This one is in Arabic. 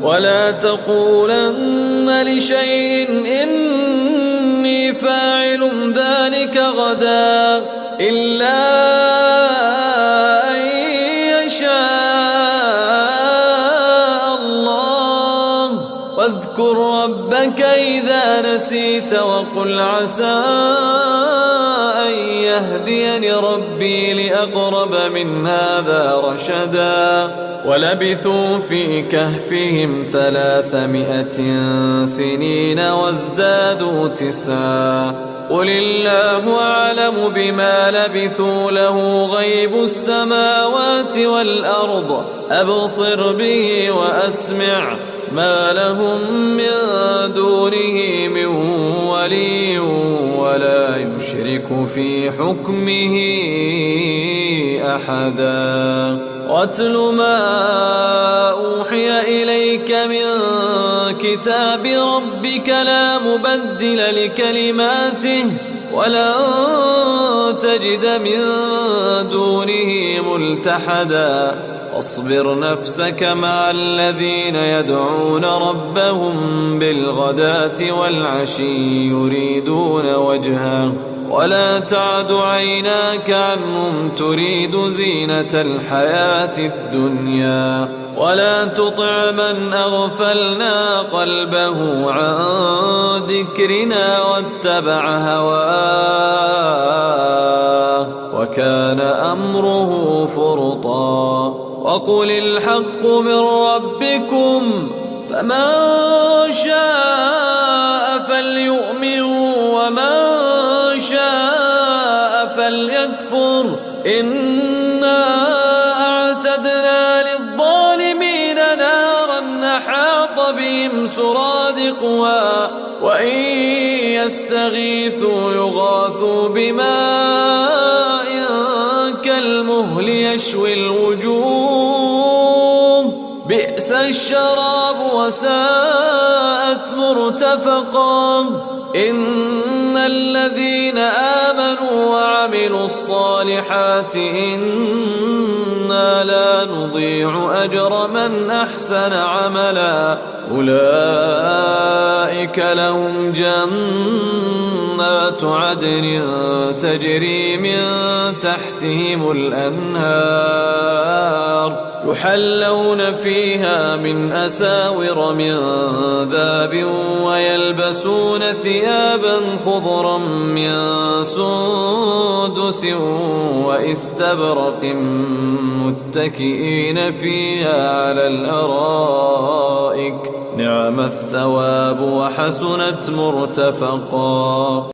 ولا تقولن لشيء إني فاعل ذلك غدا إلا أن يشاء الله واذكر ربك إذا نسيت وقل عسى أن يهديني ربي لأقرب من هذا رشدا ولبثوا في كهفهم 300 سنين وازدادوا 9 قل الله أعلم بما لبثوا له غيب السماوات والأرض أبصر به وأسمع ما لهم من دونه من ولي ولا يشرك في حكمه أحدا واتل ما أوحي إليك من كتاب ربك لا مبدل لكلماته ولن تجد من دونه ملتحدا واصبر نفسك مع الذين يدعون ربهم بالغداة والعشي يريدون وجهه ولا تعد عيناك عنهم تريد زينة الحياة الدنيا ولا تطع من أغفلنا قلبه عن ذكرنا واتبع هواه وكان أمره فرطا وقل الحق من ربكم فمن شاء فليؤمن ومن شاء فليكفر إنا أعتدنا للظالمين نارا أحاط بهم سرادقها وإن يستغيثوا يغاثوا بماء كالمهل يشوي الوجوه بئس الشراب وساءت مرتفقا إن الذين آمنوا وعملوا الصالحات إنا لا نضيع أجر من أحسن عملا أولئك لهم جنات عدن تجري من تحتهم الأنهار يحلون فيها من أساور من ذهب ويلبسون ثيابا خضرا من سندس واستبرق متكئين فيها على الأرائك نعم الثواب وحسنت مرتفقا